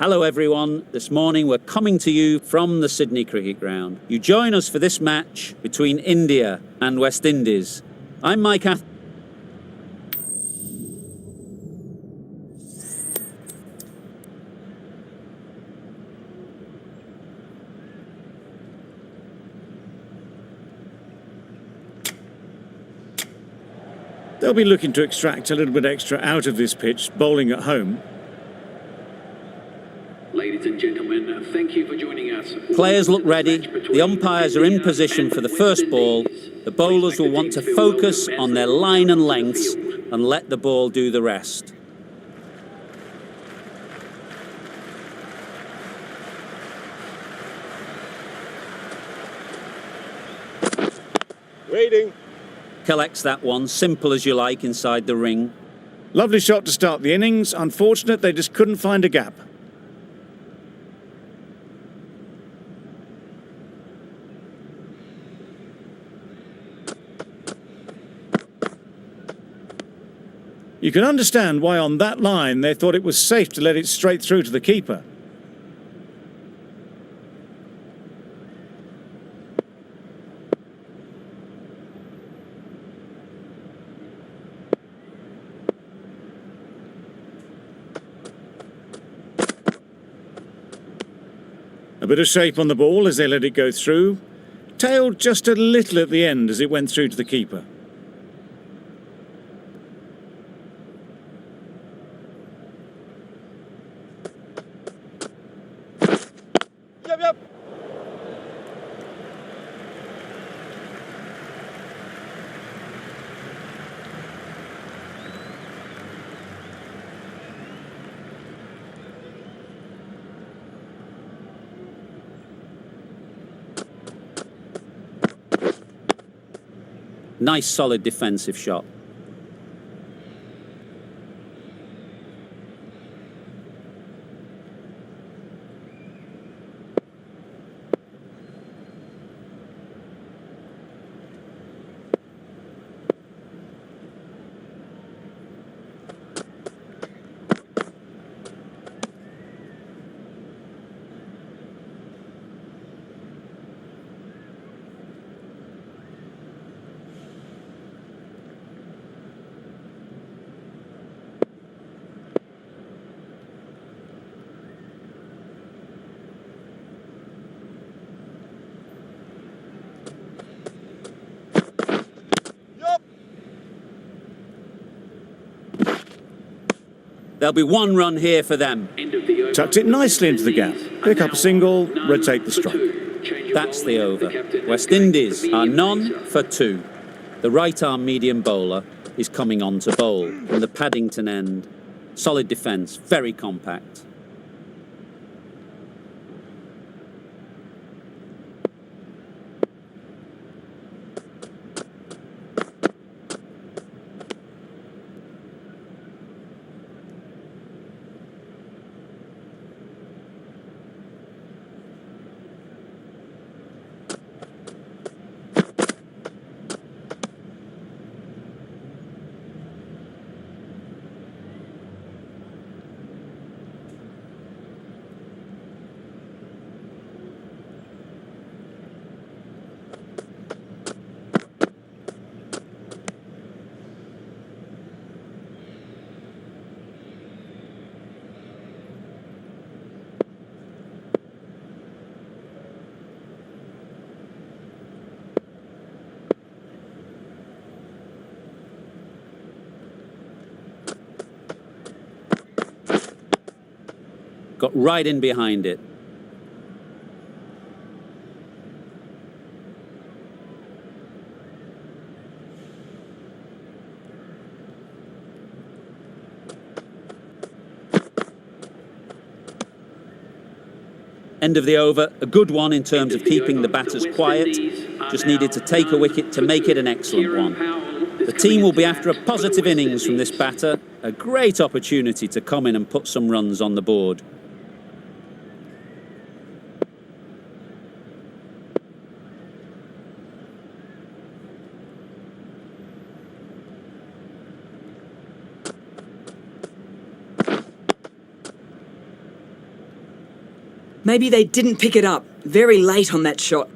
Hello everyone, this morning we're coming to you from the Sydney Cricket Ground. You join us for this match between India and West Indies. I'm Mike Ath. They'll be looking to extract a little bit extra out of this pitch, bowling at home. Ladies and gentlemen, thank you for joining us. Players look ready, the umpires are in position for the first ball. The bowlers will want to focus on their line and lengths and let the ball do the rest. Waiting. Collects that one, simple as you like, inside the ring. Lovely shot to start the innings. Unfortunate they just couldn't find a gap. You can understand why on that line they thought it was safe to let it straight through to the keeper. A bit of shape on the ball as they let it go through. Tailed just a little at the end as it went through to the keeper. Yep. Nice solid defensive shot. There'll be one run here for them. Tucked it nicely into the gap. Pick up a single, rotate the strike. That's the over. West Indies are none for two. The right-arm medium bowler is coming on to bowl from the Paddington end. Solid defence, very compact. Got right in behind it. End of the over, a good one in terms of keeping the batters quiet. Just needed to take a wicket to make it an excellent one. The team will be after a positive innings from this batter. A great opportunity to come in and put some runs on the board. Maybe they didn't pick it up. Very late on that shot.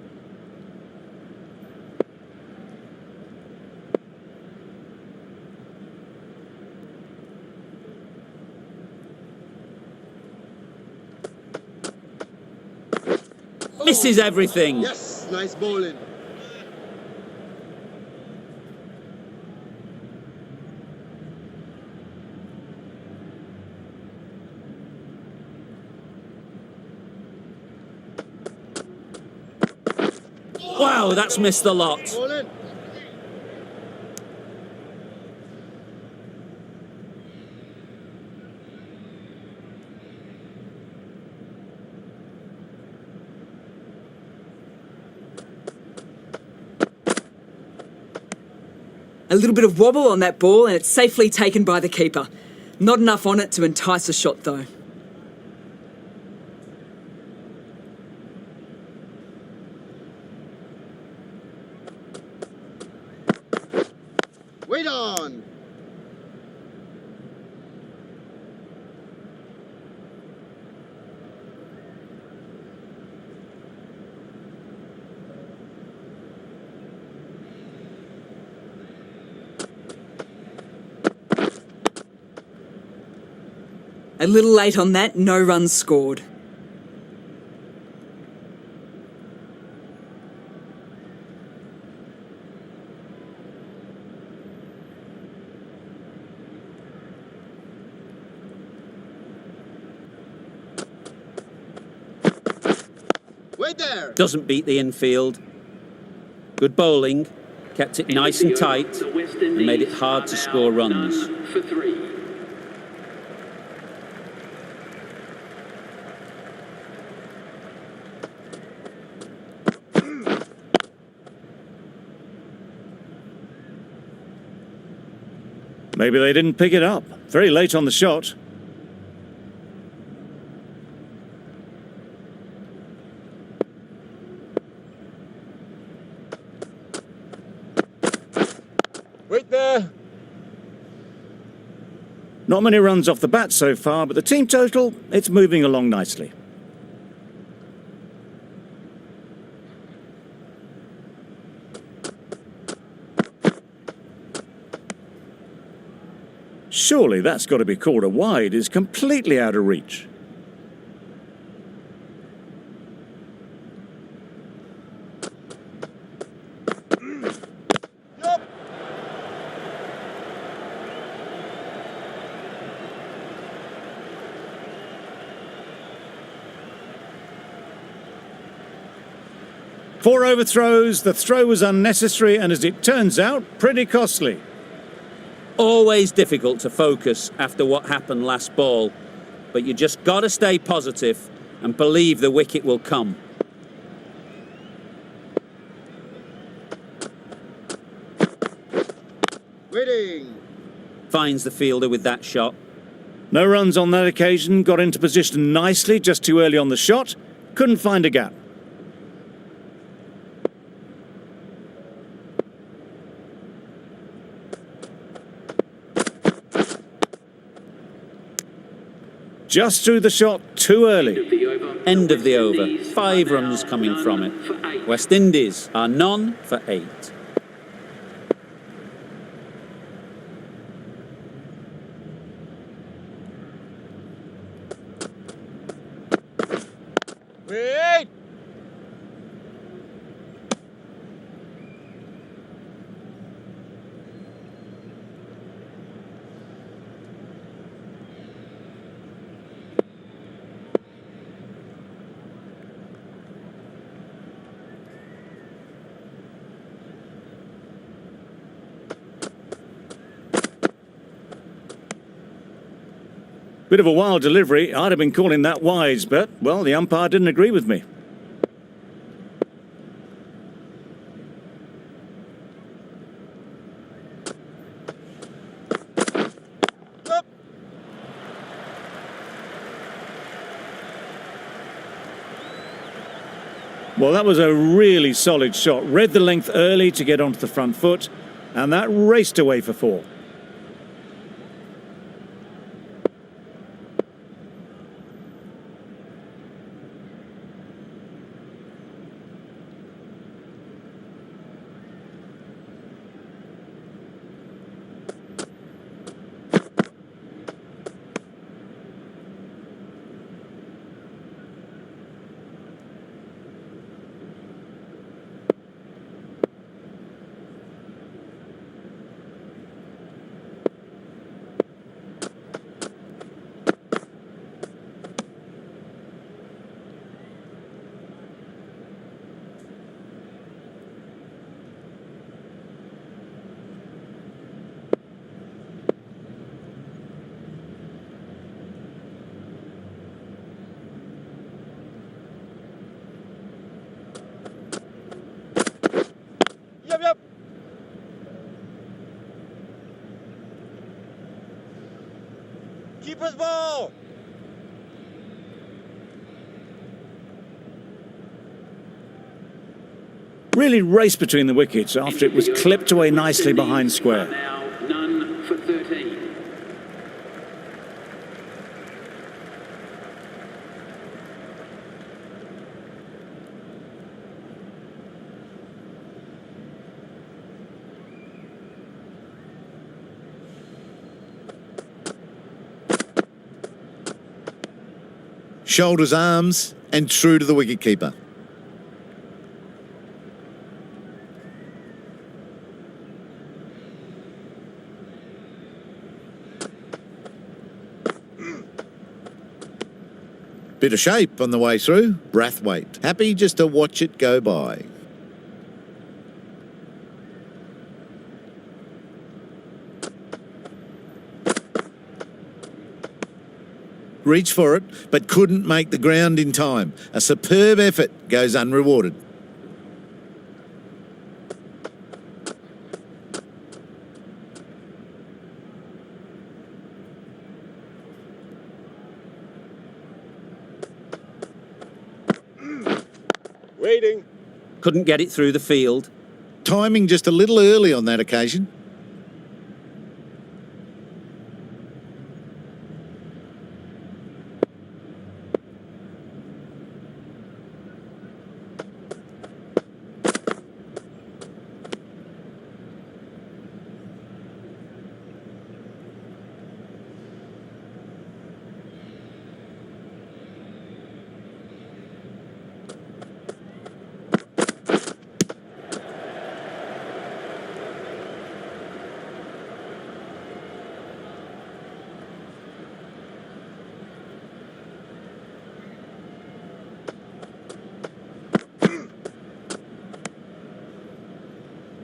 Misses everything. Yes, nice bowling. Wow, that's missed the lot. Bowling. A little bit of wobble on that ball and it's safely taken by the keeper. Not enough on it to entice a shot though. Wait on. A little late on that, no runs scored. Wait there. Doesn't beat the infield. Good bowling. Kept it nice and tight and made it hard to score runs. For 3. Maybe they didn't pick it up. Very late on the shot. Wait there. Not many runs off the bat so far, but the team total, it's moving along nicely. Surely that's got to be called a wide. It's completely out of reach. Yup. Four overthrows, the throw was unnecessary and as it turns out, pretty costly. Always difficult to focus after what happened last ball, but you just got to stay positive and believe the wicket will come. Waiting. Finds the fielder with that shot. No runs on that occasion, got into position nicely just too early on the shot, couldn't find a gap. Just threw the shot too early. End of the over. 5 runs coming from it. West Indies are none for 8. Wait. Bit of a wild delivery. I'd have been calling that wise, but, well, the umpire didn't agree with me. Up. Well, that was a really solid shot. Read the length early to get onto the front foot, and that raced away for 4. Keeper's ball. Really raced between the wickets after it was clipped away nicely behind square. Now none for 13. Shoulders, arms, and true to the wicketkeeper. Bit of shape on the way through. Brathwaite. Happy just to watch it go by. Reached for it, but couldn't make the ground in time. A superb effort goes unrewarded. Waiting. Couldn't get it through the field. Timing just a little early on that occasion.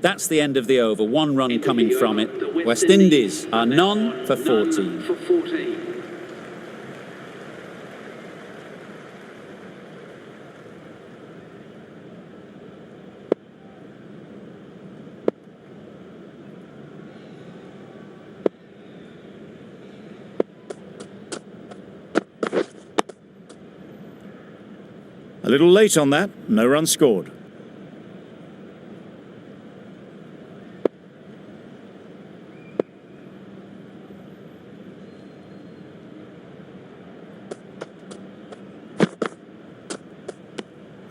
That's the end of the over. 1 run coming from it. West Indies are none for 14. For 14. A little late on that, no run scored.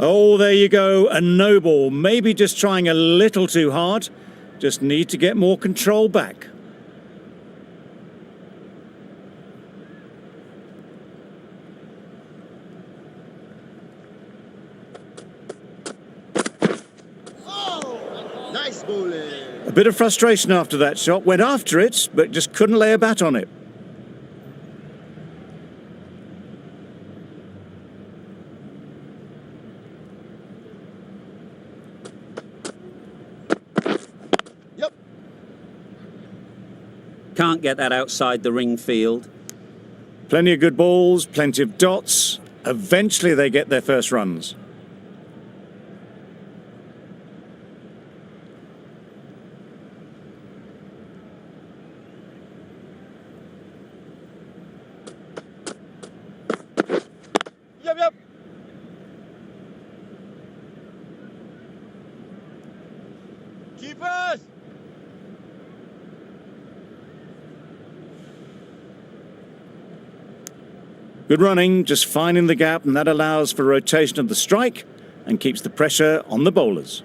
Oh, there you go, a no ball. Maybe just trying a little too hard. Just need to get more control back. Nice bowling. A bit of frustration after that shot. Went after it, but just couldn't lay a bat on it. Yep. Can't get that outside the ring field. Plenty of good balls, plenty of dots. Eventually they get their first runs. Yep. Keepers. Good running, just finding the gap, and that allows for rotation of the strike and keeps the pressure on the bowlers.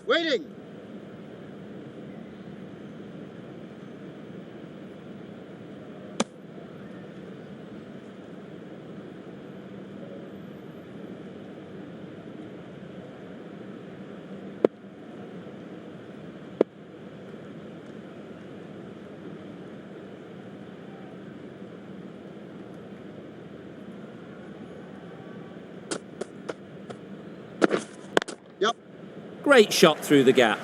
Waiting. Yep. Great shot through the gap.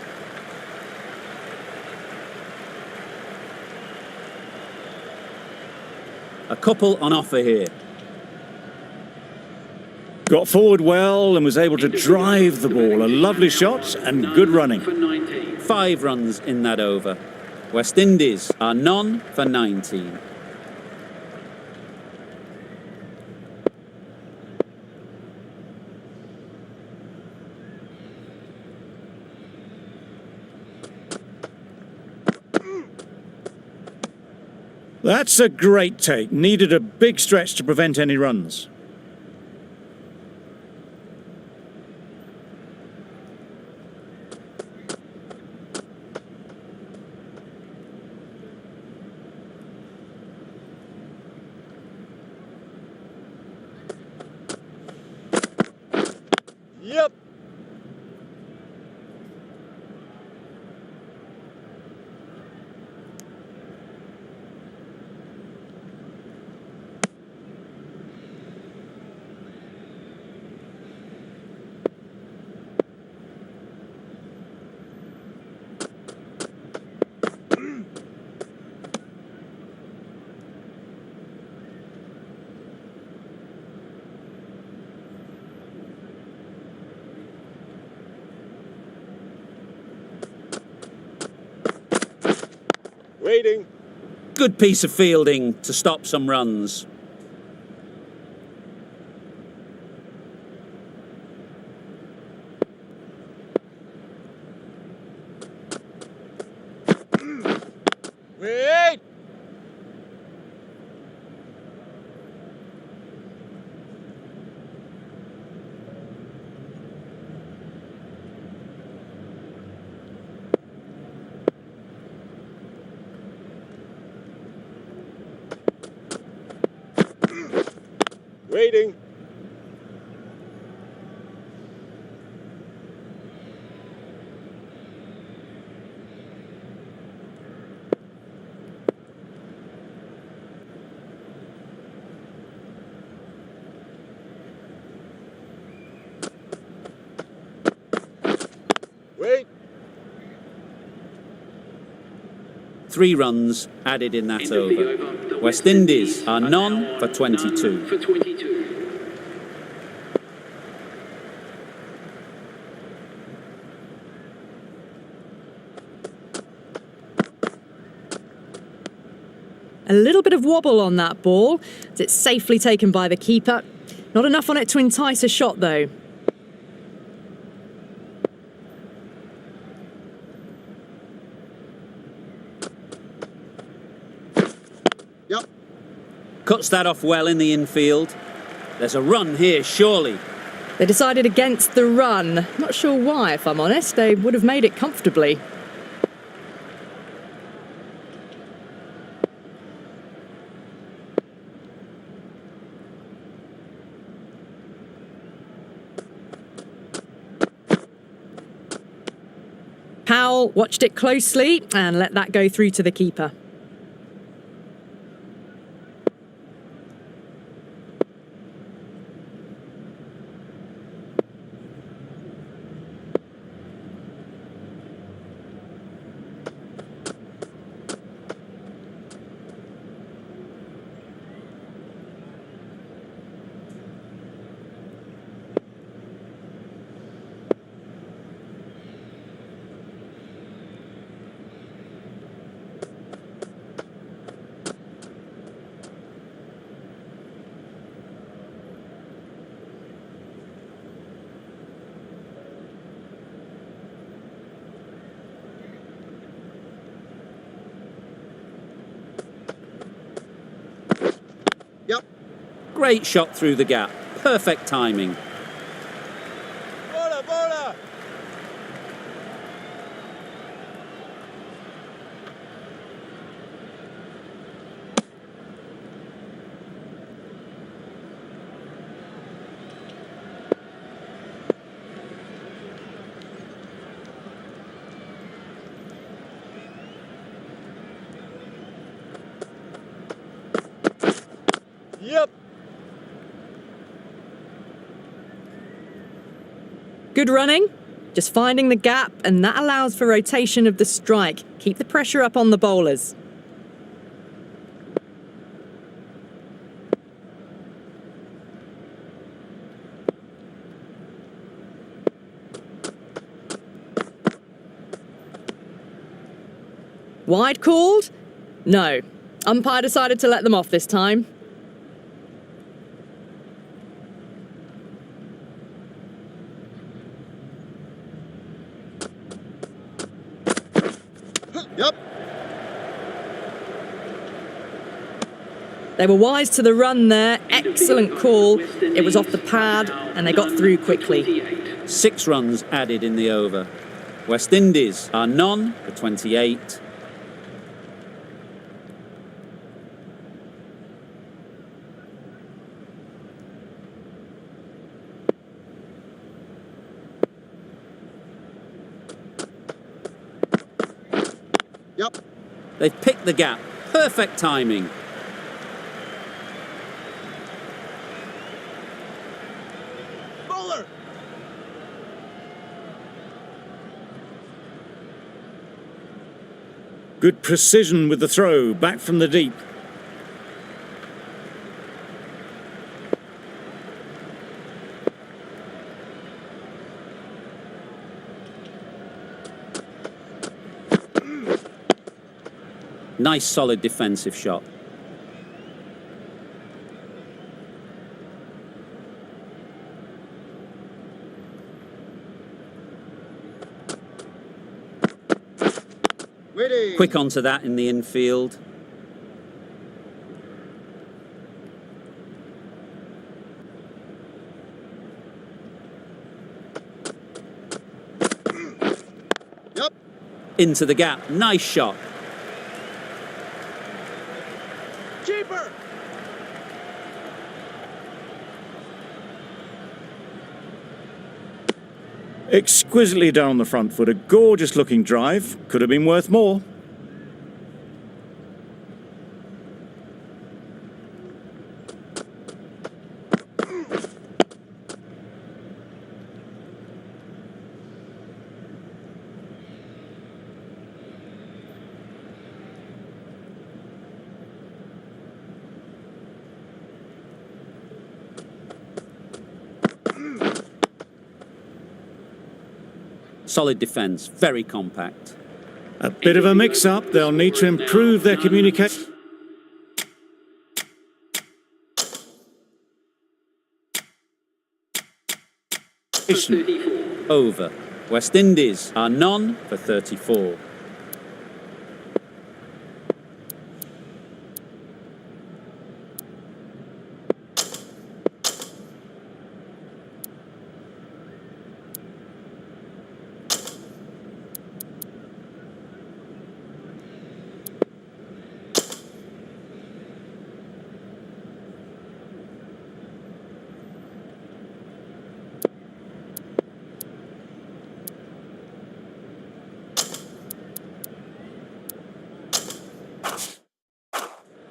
A couple on offer here. Got forward well and was able to drive the ball. A lovely shot and good running. For 19. 5 runs in that over. West Indies are none for 19. That's a great take. Needed a big stretch to prevent any runs. Yep. Waiting. Good piece of fielding to stop some runs. Wait. Waiting. Wait. 3 runs added in that End of the over. over. The West Indies are none now for on 22. none for 22. A little bit of wobble on that ball, as it's safely taken by the keeper. Not enough on it to entice a shot, though. Yep. Cuts that off well in the infield. There's a run here, surely. They decided against the run. Not sure why, if I'm honest. They would have made it comfortably. Powell watched it closely and let that go through to the keeper. Yep. Great shot through the gap. Perfect timing. Bola, bola. Yep. Good running, just finding the gap, and that allows for rotation of the strike. Keep the pressure up on the bowlers. Wide called? No. Umpire decided to let them off this time. Yep. They were wise to the run there. Excellent call. It was off the pad and they got through quickly. 6 runs added in the over. West Indies are none for 28. Yep. They've picked the gap. Perfect timing. Bowler. Good precision with the throw, back from the deep. Nice solid defensive shot. Waiting. Quick onto that in the infield. Yep. Into the gap. Nice shot. Keeper. Exquisitely down the front foot, a gorgeous looking drive. Could have been worth more. Solid defence. Very compact. A bit of a mix-up. They'll need to improve their communication. Over. West Indies are none for 34.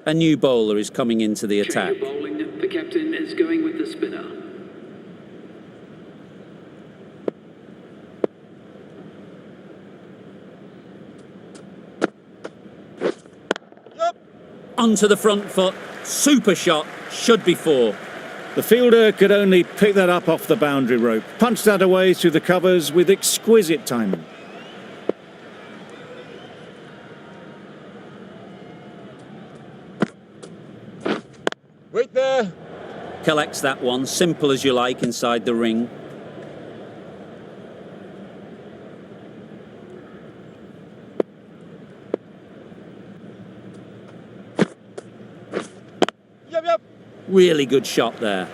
A new bowler is coming into the attack. Bowling, the captain is going with the spinner. Yep. Onto the front foot. Super shot. Should be 4. The fielder could only pick that up off the boundary rope. Punched that away through the covers with exquisite timing. Wait there. Collects that one. Simple as you like inside the ring. Yep, yep. Really good shot there.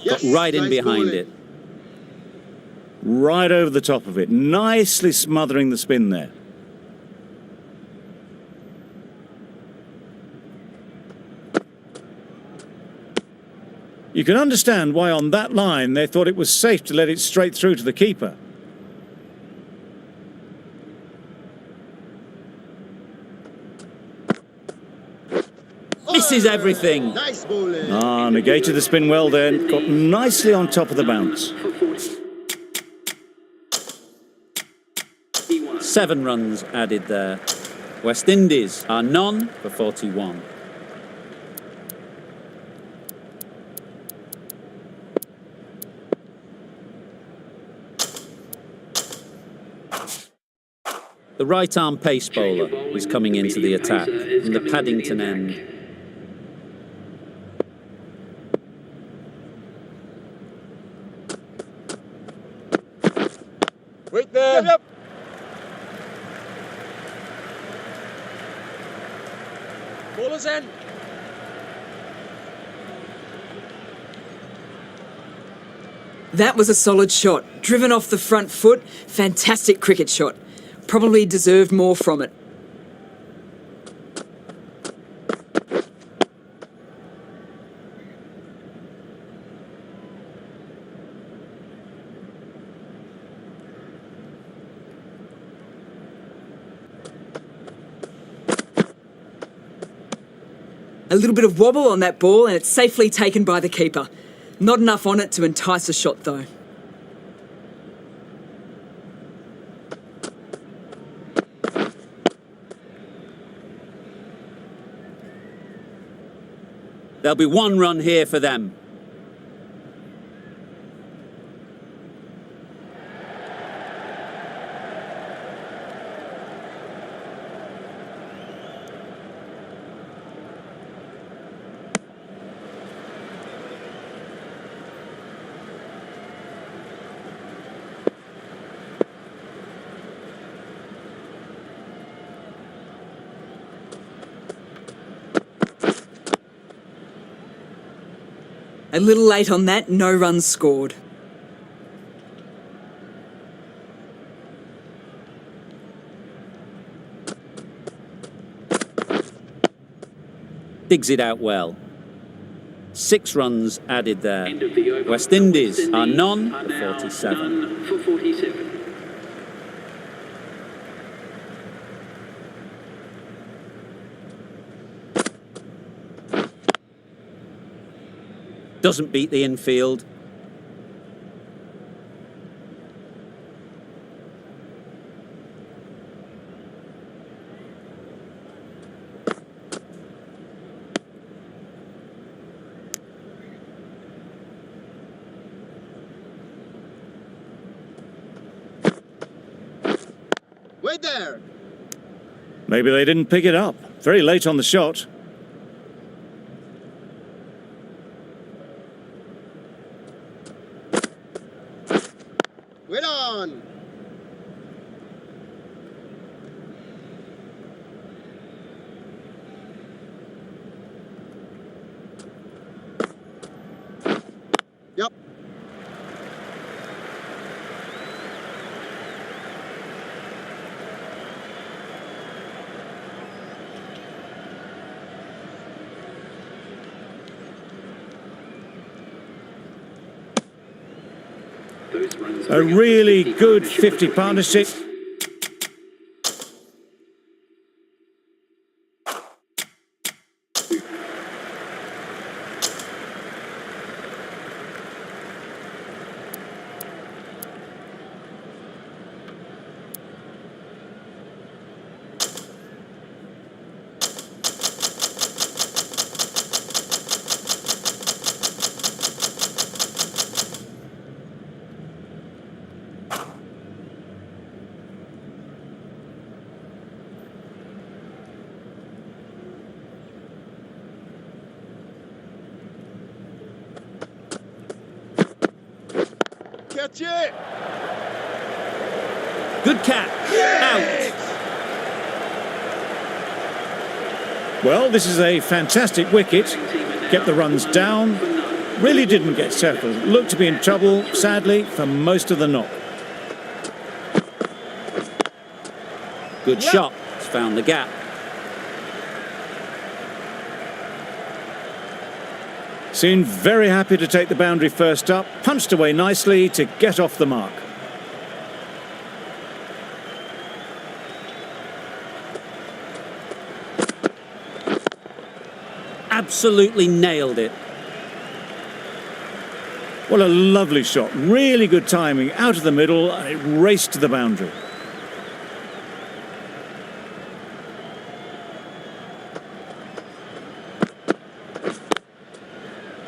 Yes. Right in Nice behind bowling. it. Right over the top of it. Nicely smothering the spin there. You can understand why on that line they thought it was safe to let it straight through to the keeper. Misses everything. Nice bowling. Negated the spin well there, got nicely on top of the bounce. 7 runs added there. West Indies are none for 41. The right-arm pace bowler is coming into the attack from the Paddington end. Wait there. Yep. Bowler's end. That was a solid shot. Driven off the front foot. Fantastic cricket shot. Probably deserved more from it. A little bit of wobble on that ball and it's safely taken by the keeper. Not enough on it to entice a shot though. There'll be 1 run here for them. A little late on that, no runs scored. Digs it out well. 6 runs added there. West Indies are none for 47. None for 47. Doesn't beat the infield. Wait there. Maybe they didn't pick it up. Very late on the shot. Wait on. Yep. A really good 50 partnership. Catch it. Good catch. Out. Well, this is a fantastic wicket. Kept the runs down. Really didn't get settled. Looked to be in trouble, sadly, for most of the knock. Good shot. It's found the gap. Seemed very happy to take the boundary first up, punched away nicely to get off the mark. Absolutely nailed it. What a lovely shot. Really good timing. Out of the middle, and it raced to the boundary.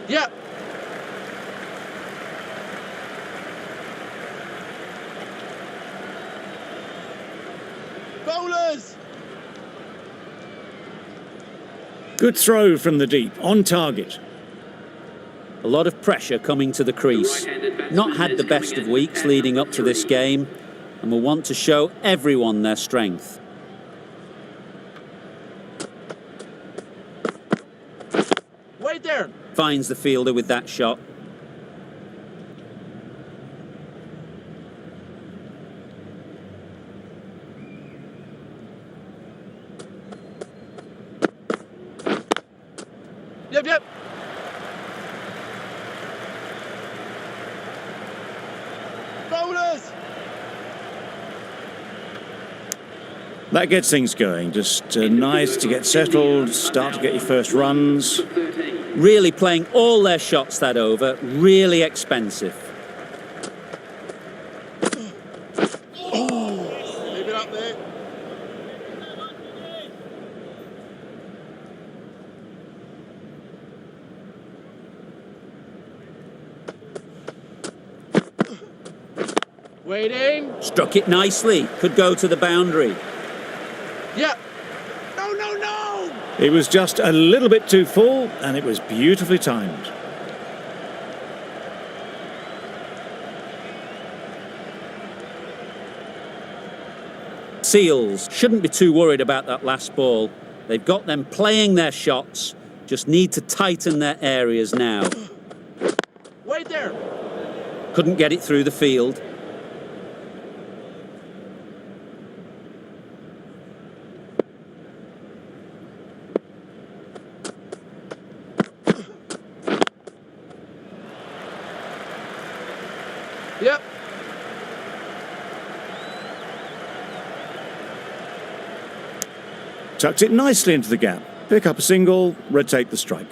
Yeah. Bowlers! Good throw from the deep, on target. A lot of pressure coming to the crease. Not had the best of weeks leading up to this game, and will want to show everyone their strength. Wait there! Finds the fielder with that shot. Yep, yep. Bowlers! That gets things going. Just nice to get settled, start to get your first runs. Really playing all their shots that over. Really expensive. Leave it up there. Waiting. Struck it nicely. Could go to the boundary. Yep. No, no, no! It was just a little bit too full, and it was beautifully timed. Seals shouldn't be too worried about that last ball. They've got them playing their shots. Just need to tighten their areas now. Wait there. Couldn't get it through the field. Yep. Tucked it nicely into the gap. Pick up a single, rotate the strike.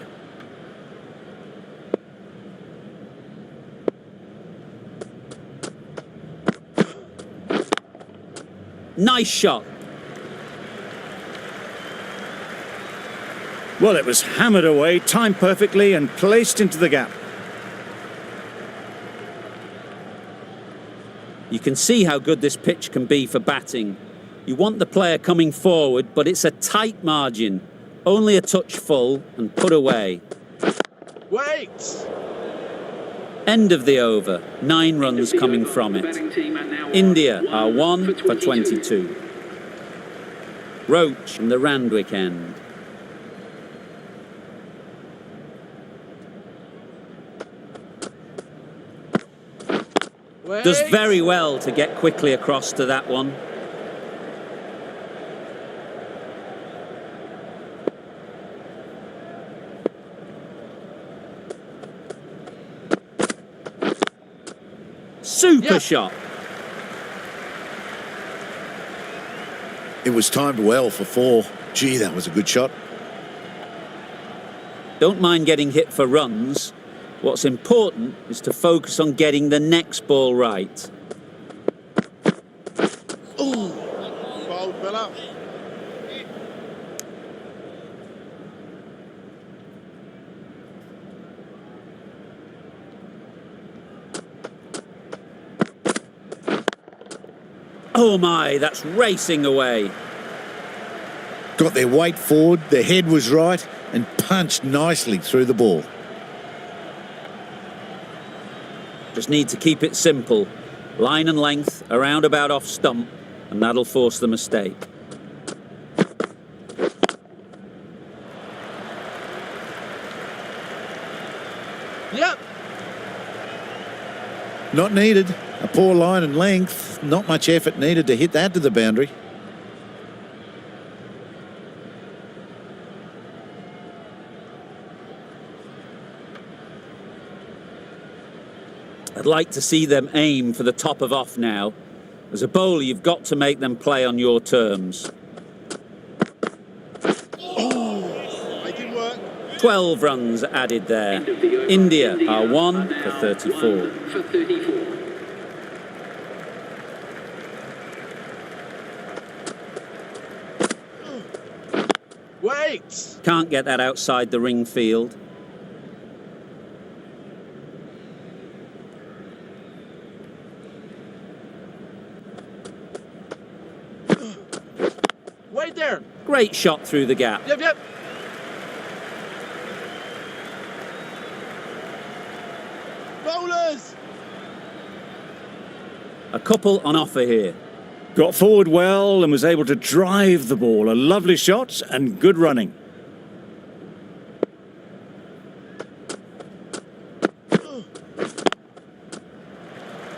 Nice shot. Well, it was hammered away, timed perfectly, and placed into the gap. You can see how good this pitch can be for batting. You want the player coming forward, but it's a tight margin. Only a touch full and put away. Wait! End of the over. 9 runs coming from it. India are 1 for 22. Roach from the Randwick end. Wait! Does very well to get quickly across to that one. Super shot. It was timed well for 4. Gee, that was a good shot. Don't mind getting hit for runs. What's important is to focus on getting the next ball right. Bold fella. Oh my, that's racing away. Got their weight forward, their head was right, and punched nicely through the ball. Just need to keep it simple. Line and length, around about off stump, and that'll force the mistake. Yep. Not needed. A poor line and length. Not much effort needed to hit that to the boundary. I'd like to see them aim for the top of off now. As a bowler, you've got to make them play on your terms. Making work. 12 runs added there. India are 1 for 34. 1 for 34. Wait! Can't get that outside the ring field. Wait there! Great shot through the gap. Yep, yep. Bowlers! A couple on offer here. Got forward well and was able to drive the ball. A lovely shot and good running.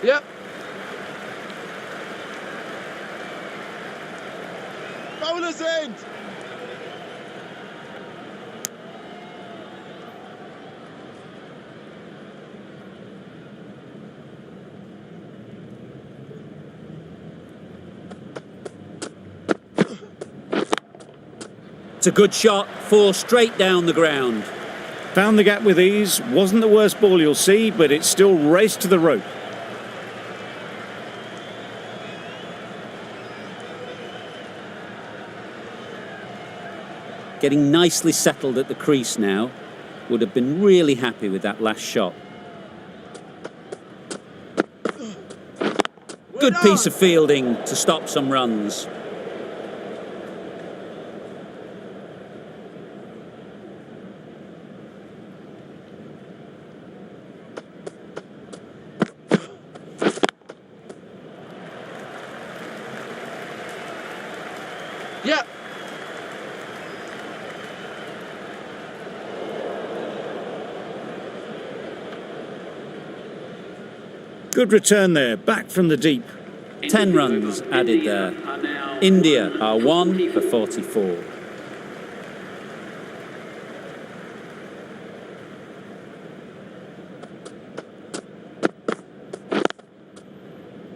Yep. Bowlers end! It's a good shot, 4 straight down the ground. Found the gap with ease. Wasn't the worst ball you'll see, but it still raced to the rope. Getting nicely settled at the crease now. Would have been really happy with that last shot. Good piece of fielding to stop some runs. Yep. Good return there, back from the deep. 10 runs added there. India are 1 for 44.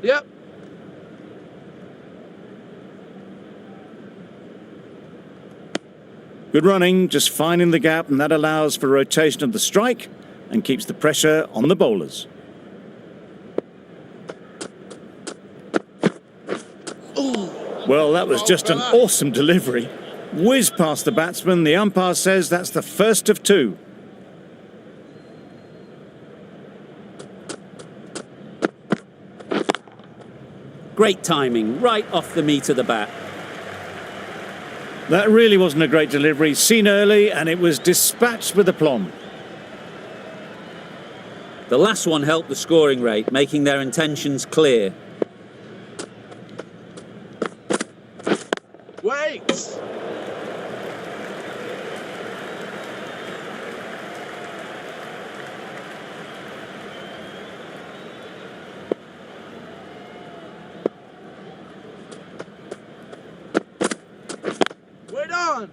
Yep. Good running, just finding the gap, and that allows for rotation of the strike and keeps the pressure on the bowlers. Well, that was just an awesome delivery. Whiz past the batsman. The umpire says that's the first of 2. Great timing, right off the meat of the bat. That really wasn't a great delivery. Seen early, and it was dispatched with aplomb. The last one helped the scoring rate, making their intentions clear. Wait! Wait on!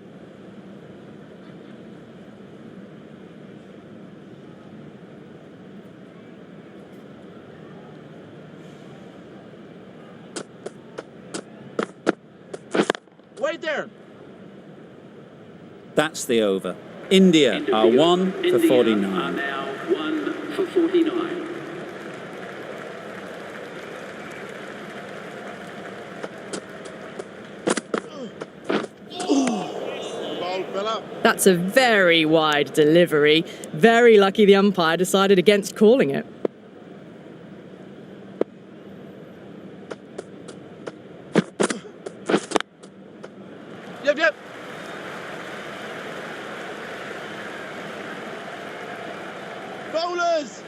Wait there! That's the over. India are 1 for India are 49. now 1 for 49. Bowl fella. That's a very wide delivery. Very lucky the umpire decided against calling it. Yep, yep. Bowlers!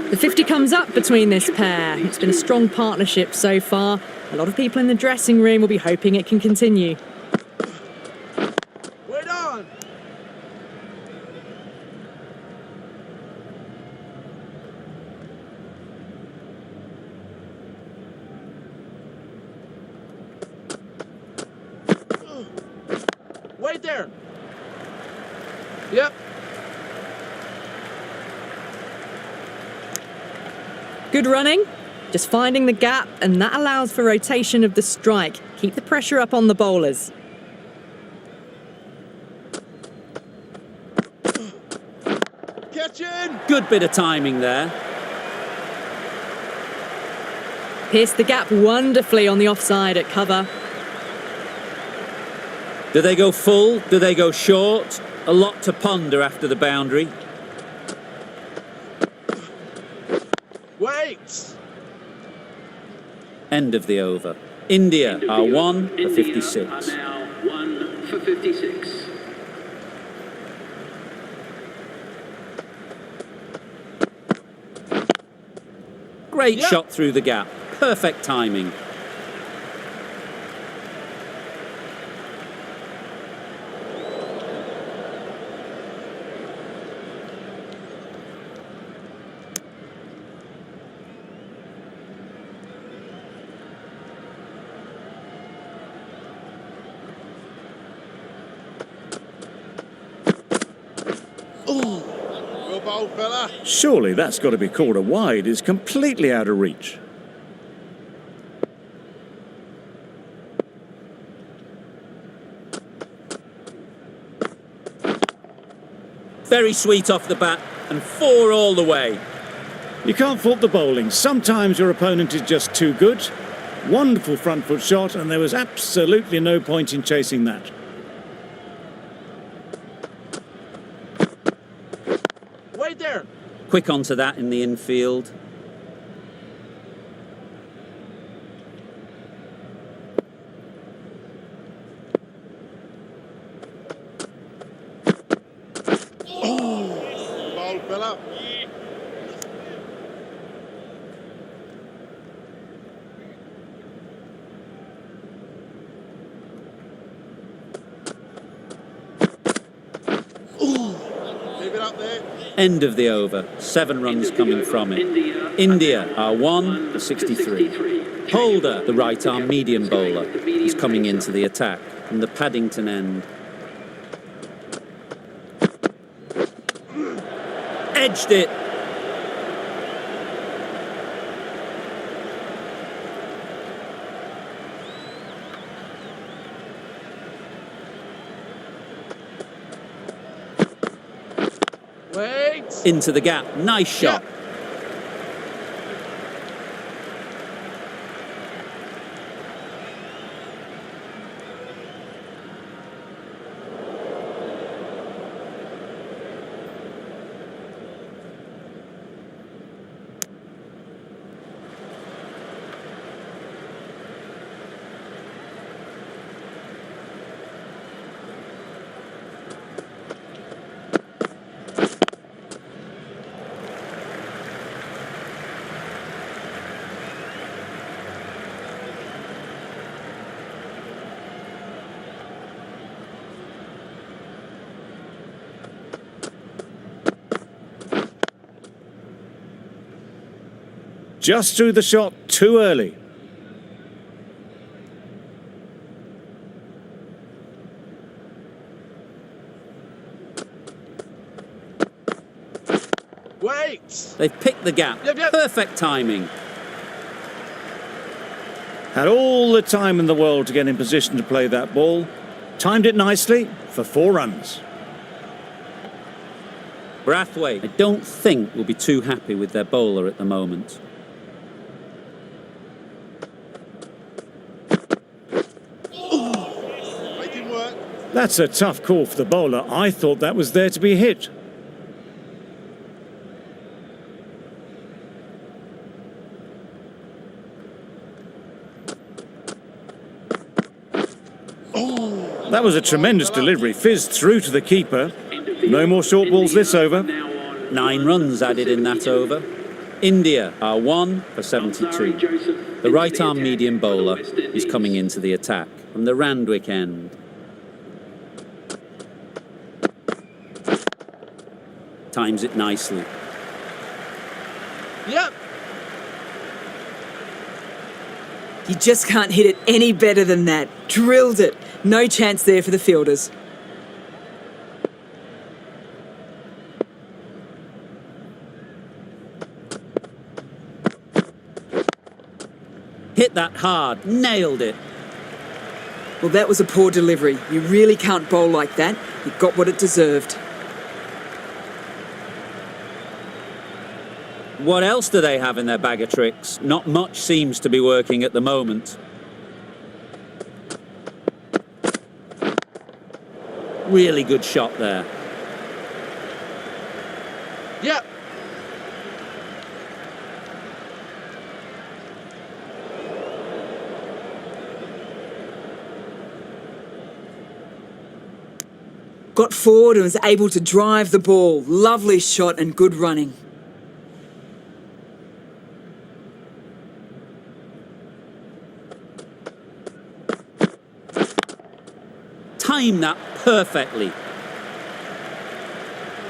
The 50 comes up between this pair. It's been a strong partnership so far. A lot of people in the dressing room will be hoping it can continue. Wait on! Wait there! Yep. Good running, just finding the gap, and that allows for rotation of the strike. Keep the pressure up on the bowlers. Catching. Good bit of timing there. Pierced the gap wonderfully on the offside at cover. Do they go full? Do they go short? A lot to ponder after the boundary. Wait. End of the over. India are 1 for India 56. are now 1 for 56. Great Yep. shot through the gap. Perfect timing. Well bowled, fella. Surely that's got to be called a wide. It's completely out of reach. Very sweet off the bat and 4 all the way. You can't fault the bowling. Sometimes your opponent is just too good. Wonderful front foot shot, and there was absolutely no point in chasing that. Wait there. Quick onto that in the infield. Bowled, fella. Leave it up there. End of the over. 7 runs coming from it. India are 1 for 63. Holder, the right arm medium bowler, is coming into the attack from the Paddington end. Edged it. Wait. Into the gap. Nice shot. Yeah. Just threw the shot too early. Wait. They've picked the gap. Yep. Perfect timing. Had all the time in the world to get in position to play that ball. Timed it nicely for 4 runs. Brathwaite, I don't think will be too happy with their bowler at the moment. Making work. That's a tough call for the bowler. I thought that was there to be hit. That was a tremendous delivery. Fizzed through to the keeper. No more short balls this over. 9 runs added in that over. India are 1 for 72. The right arm medium bowler is coming into the attack from the Randwick end. Times it nicely. Yep. You just can't hit it any better than that. Drilled it. No chance there for the fielders. Hit that hard, nailed it. Well, that was a poor delivery. You really can't bowl like that. It got what it deserved. What else do they have in their bag of tricks? Not much seems to be working at the moment. Really good shot there. Yep. Got forward and was able to drive the ball. Lovely shot and good running. Timed that perfectly.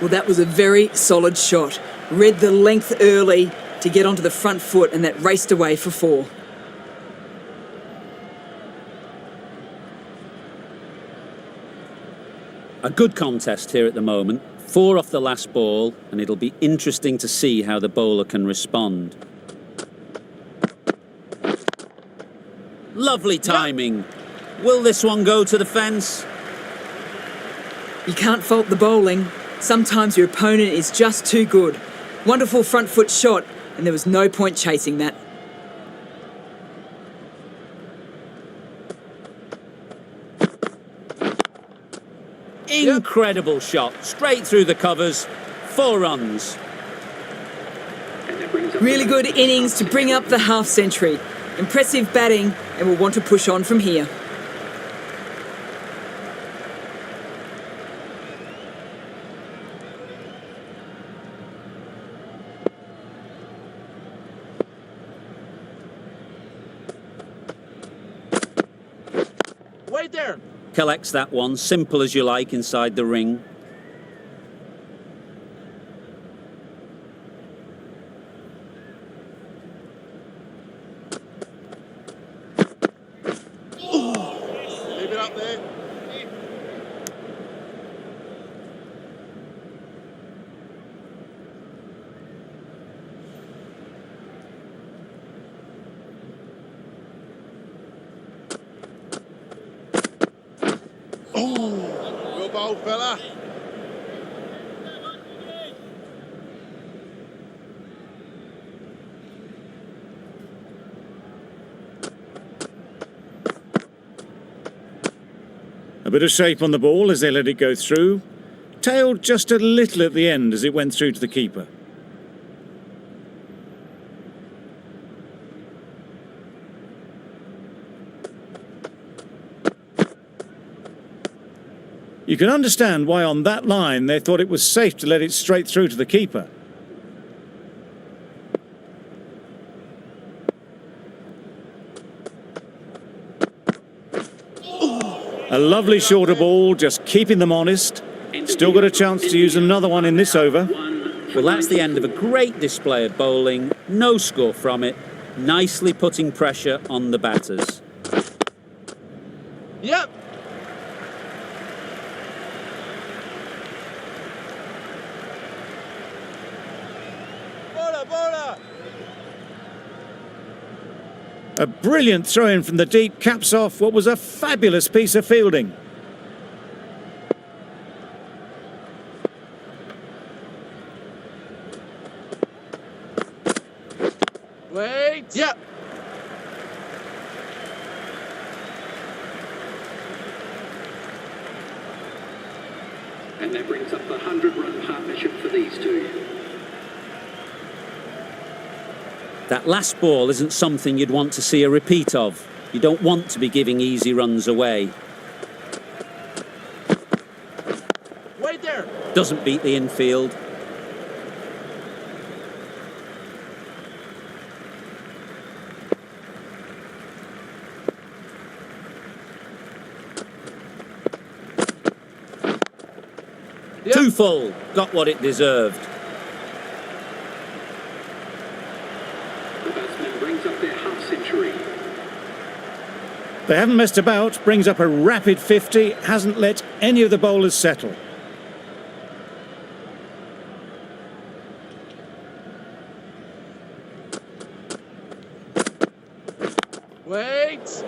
Well, that was a very solid shot. Read the length early to get onto the front foot, and that raced away for 4. A good contest here at the moment. 4 off the last ball, and it'll be interesting to see how the bowler can respond. Lovely timing. Will this one go to the fence? You can't fault the bowling. Sometimes your opponent is just too good. Wonderful front foot shot, and there was no point chasing that. Incredible shot, straight through the covers. 4 runs. Really good innings to bring up the half century. Impressive batting, and will want to push on from here. Wait there. Collects that one, simple as you like, inside the ring. Leave it up there. Well bowled, fella. A bit of shape on the ball as they let it go through. Tailed just a little at the end as it went through to the keeper. You can understand why on that line they thought it was safe to let it straight through to the keeper. A lovely shorter ball, just keeping them honest. Still got a chance to use another one in this over. Well, that's the end of a great display of bowling. No score from it. Nicely putting pressure on the batters. Yep. Bowler, bowler. A brilliant throw-in from the deep caps off what was a fabulous piece of fielding. Wait. Yep. And that brings up the 100-run partnership for these two. That last ball isn't something you'd want to see a repeat of. You don't want to be giving easy runs away. Wait there. Doesn't beat the infield. Yep. Too full. Got what it deserved. The batsman brings up their half-century. They haven't messed about, brings up a rapid 50, hasn't let any of the bowlers settle. Wait.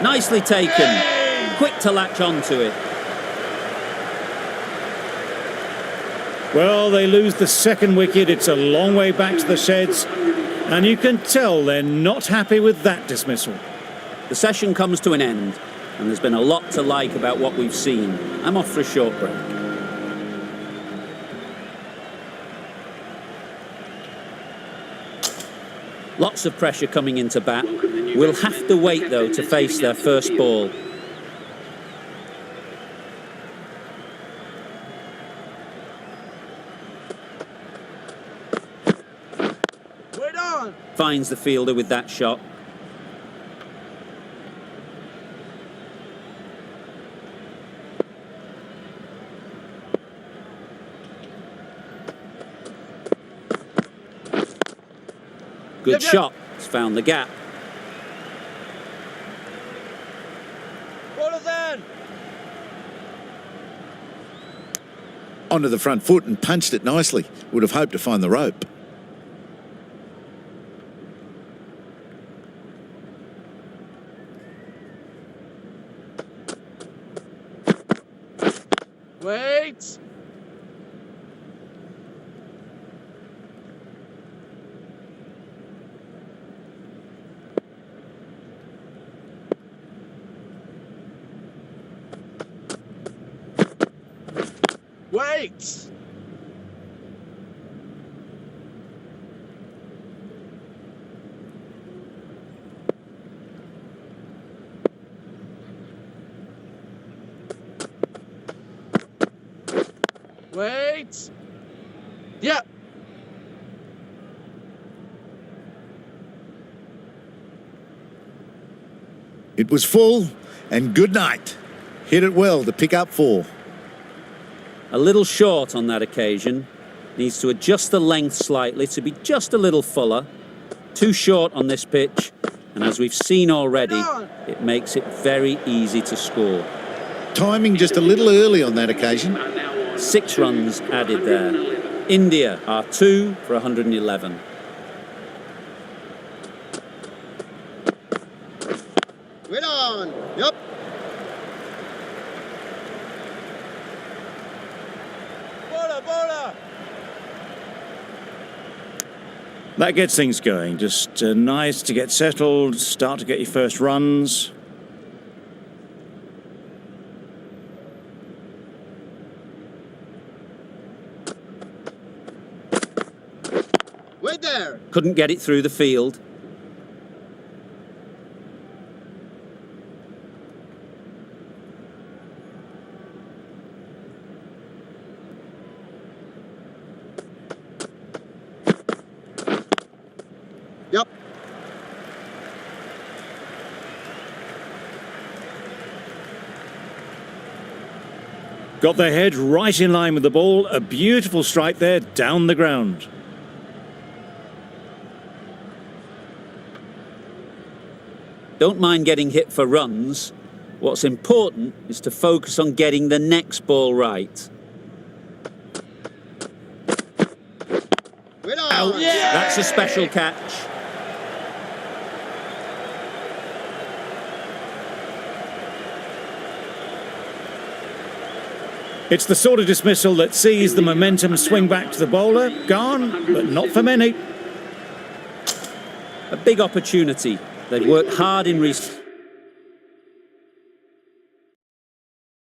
Nicely taken. Quick to latch onto it. Well, they lose the second wicket. It's a long way back to the sheds, and you can tell they're not happy with that dismissal. The session comes to an end, and there's been a lot to like about what we've seen. I'm off for a short break. Lots of pressure coming into bat. We'll have to wait, though, to face their first ball. Wait on. Finds the fielder with that shot. Good shot. It's found the gap. Bowlers in. Onto the front foot and punched it nicely. Would have hoped to find the rope. Wait. Wait. Wait. Yeah. It was full, and good night. Hit it well to pick up 4. A little short on that occasion. Needs to adjust the length slightly to be just a little fuller. Too short on this pitch, and as we've seen already, it makes it very easy to score. Timing just a little early on that occasion. 6 runs added there. India are 2 for 111. Wait on. Yep. Bowler, bowler. That gets things going. Just nice to get settled, start to get your first runs. Wait there. Couldn't get it through the field. Yep. Got their head right in line with the ball. A beautiful strike there down the ground. Don't mind getting hit for runs. What's important is to focus on getting the next ball right. Wait on. That's a special catch. It's the sort of dismissal that sees the momentum swing back to the bowler. Gone, but not for many. A big opportunity. They've worked hard in recent...